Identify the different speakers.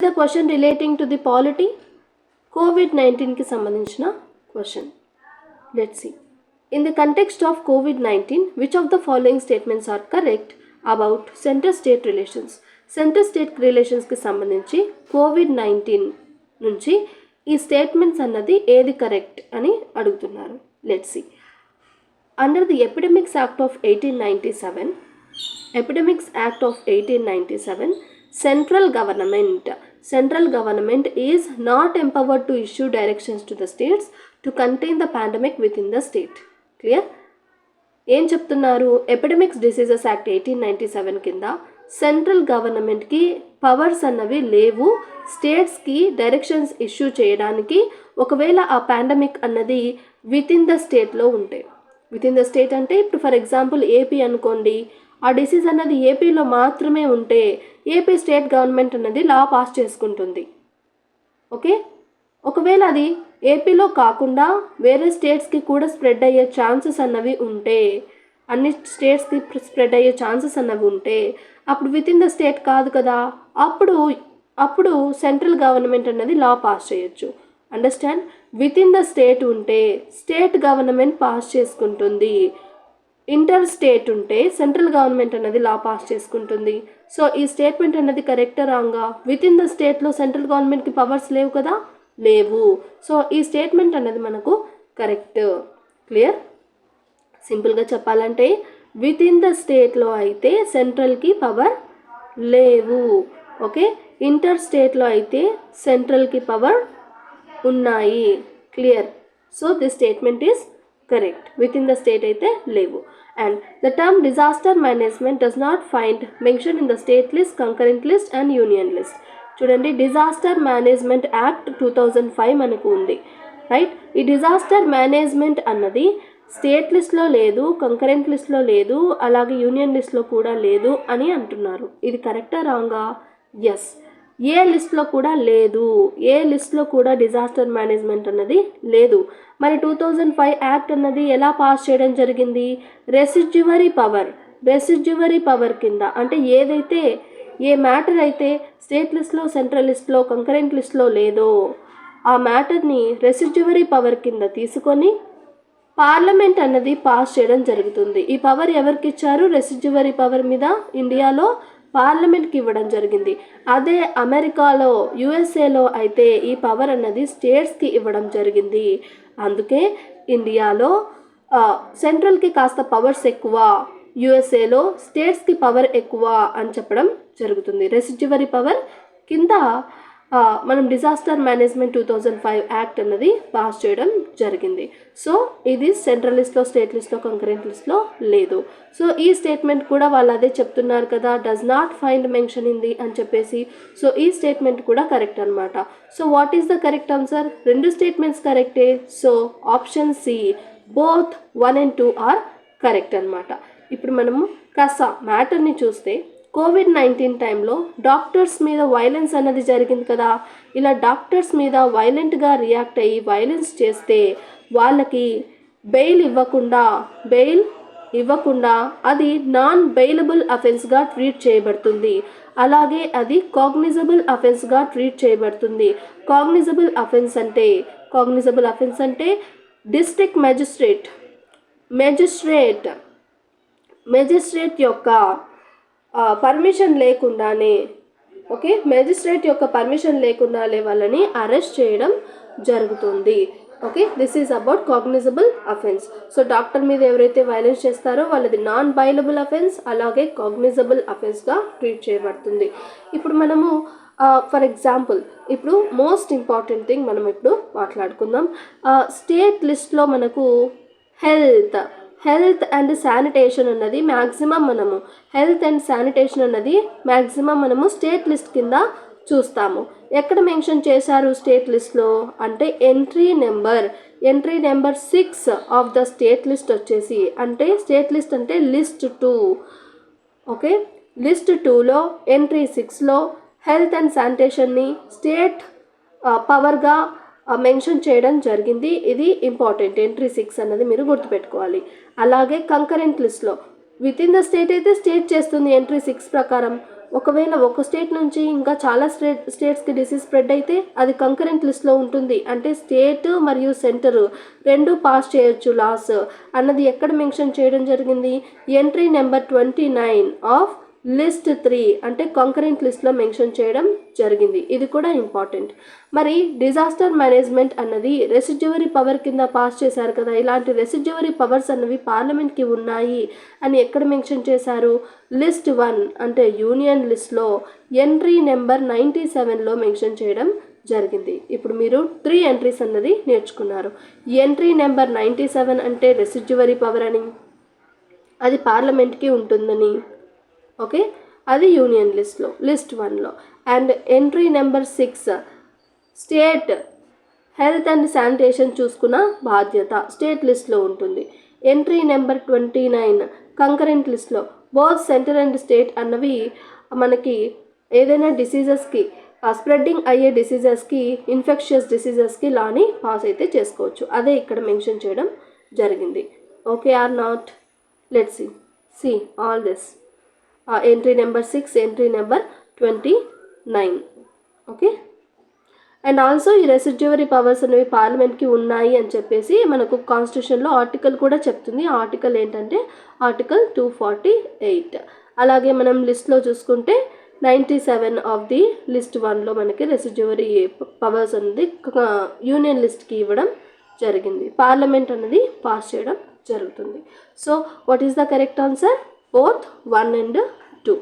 Speaker 1: The question relating to the polity COVID-19 ki sambandhinchina question. Let's see. In the context of COVID-19, which of the following statements are correct about center-state relations? Center-state relations ki sambandhinchi COVID-19 nunchi ఈ statements అన్నది ఏది correct అని అడుగుతున్నారు. Let's see. Under the epidemics act of 1897, central government is not empowered to issue directions to the states to contain the pandemic within the state. Clear? ఏం చెప్తున్నారు? Epidemics diseases act 1897 కింద central గవర్నమెంట్కి powers అన్నవి లేవు స్టేట్స్కి directions issue చేయడానికి. ఒకవేళ ఆ పాండమిక్ అన్నది విత్ ఇన్ ద స్టేట్లో ఉంటే, విత్ ఇన్ ద స్టేట్ అంటే ఇప్పుడు ఫర్ ఎగ్జాంపుల్ ఏపీ అనుకోండి, ఆ డిసీజ్ అన్నది ఏపీలో మాత్రమే ఉంటే ఏపీ స్టేట్ గవర్నమెంట్ అన్నది లా పాస్ చేసుకుంటుంది. ఓకే, ఒకవేళ అది ఏపీలో కాకుండా వేరే స్టేట్స్కి కూడా స్ప్రెడ్ అయ్యే ఛాన్సెస్ అన్నవి ఉంటే, అన్ని స్టేట్స్కి స్ప్రెడ్ అయ్యే ఛాన్సెస్ అన్నవి ఉంటే అప్పుడు విత్ ఇన్ ద స్టేట్ కాదు కదా, అప్పుడు సెంట్రల్ గవర్నమెంట్ అన్నది లా పాస్ చేయొచ్చు. Understand? With in the state ఉంటే స్టేట్ గవర్నమెంట్ పాస్ చేసుకుంటుంది, ఇంటర్ స్టేట్ ఉంటే సెంట్రల్ గవర్నమెంట్ అన్నది లా పాస్ చేసుకుంటుంది. సో ఈ స్టేట్మెంట్ అన్నది కరెక్టా రాంగా? విత్ ఇన్ ద స్టేట్లో సెంట్రల్ గవర్నమెంట్కి పవర్స్ లేవు కదా, లేవు. సో ఈ స్టేట్మెంట్ అన్నది మనకు కరెక్ట్. క్లియర్? సింపుల్గా చెప్పాలంటే విత్ ఇన్ ద స్టేట్లో అయితే సెంట్రల్కి పవర్ లేవు. ఓకే, ఇంటర్ స్టేట్లో అయితే సెంట్రల్కి పవర్ ఉన్నాయి. Clear? So this statement is correct. With in the state అయితే లేవు. And the term disaster management does not find mention in the state list, concurrent list and union list. చూడండి, disaster management act 2005 మనకు ఉంది, right? ఈ disaster management అన్నది state లిస్ట్లో లేదు, concurrent లిస్ట్లో లేదు, అలాగే యూనియన్ లిస్ట్లో కూడా లేదు అని అంటున్నారు. ఇది కరెక్టా రాంగా? ఎస్. ఏ లిస్ట్లో కూడా లేదు, ఏ లిస్ట్లో కూడా డిజాస్టర్ మేనేజ్మెంట్ అన్నది లేదు. మరి 2005 యాక్ట్ అన్నది ఎలా పాస్ చేయడం జరిగింది? రెసిడ్యువరీ పవర్ కింద, అంటే ఏదైతే ఏ మ్యాటర్ అయితే స్టేట్ లిస్ట్లో, సెంట్రల్ లిస్ట్లో, కంకరెంట్ లిస్ట్లో లేదో ఆ మ్యాటర్ని రెసిడ్యువరీ పవర్ కింద తీసుకొని పార్లమెంట్ అన్నది పాస్ చేయడం జరుగుతుంది. ఈ పవర్ ఎవరికి ఇచ్చారు? రెసిడ్యువరీ పవర్ మీద ఇండియాలో పార్లమెంట్కి ఇవ్వడం జరిగింది. అదే అమెరికాలో, యుఎస్ఏలో అయితే ఈ పవర్ అన్నది స్టేట్స్కి ఇవ్వడం జరిగింది. అందుకే ఇండియాలో సెంట్రల్కి కాస్త పవర్స్ ఎక్కువ, యుఎస్ఏలో స్టేట్స్కి పవర్ ఎక్కువ అని చెప్పడం జరుగుతుంది. రెసిడ్యువరీ పవర్ కింద మనం డిజాస్టర్ మేనేజ్మెంట్ 2005 యాక్ట్ అన్నది పాస్ చేయడం జరిగింది. సో ఇది సెంట్రల్ లిస్ట్లో, స్టేట్ లిస్ట్లో, కంకరెంట్ లిస్ట్లో లేదు. సో ఈ స్టేట్మెంట్ కూడా వాళ్ళు అదే చెప్తున్నారు కదా, does not find mention in the అని చెప్పేసి. సో ఈ స్టేట్మెంట్ కూడా కరెక్ట్ అనమాట. So what is the correct answer? రెండు స్టేట్మెంట్స్ కరెక్టే. So option C, both 1 and 2 are correct అనమాట. ఇప్పుడు మనము కాస్త మ్యాటర్ని చూస్తే, COVID-19 టైంలో డాక్టర్స్ మీద వైలెన్స్ అన్నది జరిగింది కదా. ఇలా డాక్టర్స్ మీద వైలెంట్గా రియాక్ట్ అయ్యి వైలెన్స్ చేస్తే వాళ్ళకి బెయిల్ ఇవ్వకుండా అది నాన్ బెయిలబుల్ అఫెన్స్గా ట్రీట్ చేయబడుతుంది. అలాగే అది కాగ్నిజబుల్ అఫెన్స్గా ట్రీట్ చేయబడుతుంది. కాగ్నిజబుల్ అఫెన్స్ అంటే డిస్ట్రిక్ట్ మెజిస్ట్రేట్ యొక్క పర్మిషన్ లేకుండానే, ఓకే, మెజిస్ట్రేట్ యొక్క పర్మిషన్ లేకుండానే వాళ్ళని అరెస్ట్ చేయడం జరుగుతుంది. Okay, this is about cognizable offence. So doctor మీద ఎవరైతే వైలెన్స్ చేస్తారో వాళ్ళది నాన్ బైలబుల్ అఫెన్స్, అలాగే కాగ్నిజబుల్ అఫెన్స్గా ట్రీట్ చేయబడుతుంది. ఇప్పుడు మనము ఫర్ ఎగ్జాంపుల్ ఇప్పుడు మోస్ట్ ఇంపార్టెంట్ థింగ్ మనం ఇప్పుడు మాట్లాడుకుందాం. స్టేట్ లిస్ట్లో మనకు హెల్త్ అండ్ శానిటేషన్ అన్నది మ్యాక్సిమం మనము స్టేట్ లిస్ట్ కింద చూస్తాము. ఎక్కడ మెన్షన్ చేశారు స్టేట్ లిస్ట్లో అంటే entry number 6 of the state list వచ్చేసి, అంటే స్టేట్ లిస్ట్ అంటే లిస్ట్ 2. ఓకే, లిస్ట్ 2లో ఎంట్రీ 6లో హెల్త్ అండ్ శానిటేషన్ని స్టేట్ పవర్గా మెన్షన్ చేయడం జరిగింది. ఇది ఇంపార్టెంట్. ఎంట్రీ 6 అన్నది మీరు గుర్తుపెట్టుకోవాలి. అలాగే కంకరెంట్ లిస్ట్లో విత్ ఇన్ ద స్టేట్ అయితే స్టేట్ చేస్తుంది ఎంట్రీ 6 ప్రకారం. ఒకవేళ ఒక స్టేట్ నుంచి ఇంకా చాలా స్టేట్స్కి డిసీజ్ స్ప్రెడ్ అయితే అది కంకరెంట్ లిస్ట్లో ఉంటుంది. అంటే స్టేట్ మరియు సెంటర్ రెండు పాస్ చేయొచ్చు లాస్ అన్నది ఎక్కడ మెన్షన్ చేయడం జరిగింది? ఎంట్రీ నెంబర్ 29 ఆఫ్ లిస్ట్ 3 అంటే కంకరెంట్ లిస్ట్లో మెన్షన్ చేయడం జరిగింది. ఇది కూడా ఇంపార్టెంట్. మరి డిజాస్టర్ మేనేజ్మెంట్ అన్నది రెసిడ్యువరీ పవర్ కింద పాస్ చేశారు కదా, ఇలాంటి రెసిడ్యువరీ పవర్స్ అన్నవి పార్లమెంట్కి ఉన్నాయి అని ఎక్కడ మెన్షన్ చేశారు? లిస్ట్ 1 అంటే యూనియన్ లిస్ట్లో ఎంట్రీ నెంబర్ 97లో మెన్షన్ చేయడం జరిగింది. ఇప్పుడు మీరు 3 ఎంట్రీస్ అన్నది నేర్చుకున్నారు. ఎంట్రీ నెంబర్ 97 అంటే రెసిడ్యువరీ పవర్ అని, అది పార్లమెంట్కి ఉంటుందని, ఓకే, అది యూనియన్ లిస్ట్లో లిస్ట్ 1లో. And entry number 6 state health and sanitation చూసుకున్న బాధ్యత స్టేట్ లిస్ట్లో ఉంటుంది. ఎంట్రీ నెంబర్ 29 కంకరెంట్ లిస్ట్లో బోత్ సెంటర్ అండ్ స్టేట్ అన్నవి మనకి ఏదైనా డిసీజెస్కి స్ప్రెడ్డింగ్ అయ్యే డిసీజెస్కి ఇన్ఫెక్షియస్ డిసీజెస్కి లాని పాస్ అయితే చేసుకోవచ్చు. అదే ఇక్కడ మెన్షన్ చేయడం జరిగింది. Okay or not? Let's see all this. Entry number 6, entry number 29. Okay. And also ఈ రెసిడ్యువరీ పవర్స్ అనేవి పార్లమెంట్కి ఉన్నాయి అని చెప్పేసి మనకు కాన్స్టిట్యూషన్లో ఆర్టికల్ కూడా చెప్తుంది. ఆ ఆర్టికల్ ఏంటంటే ఆర్టికల్ 248. అలాగే మనం లిస్ట్లో చూసుకుంటే 97 ఆఫ్ ది లిస్ట్ 1లో మనకి రెసిడ్యువరీ పవర్స్ అనేది యూనియన్ లిస్ట్కి ఇవ్వడం జరిగింది. పార్లమెంట్ అనేది పాస్ చేయడం జరుగుతుంది. So what is the correct answer? Both 1 and 2.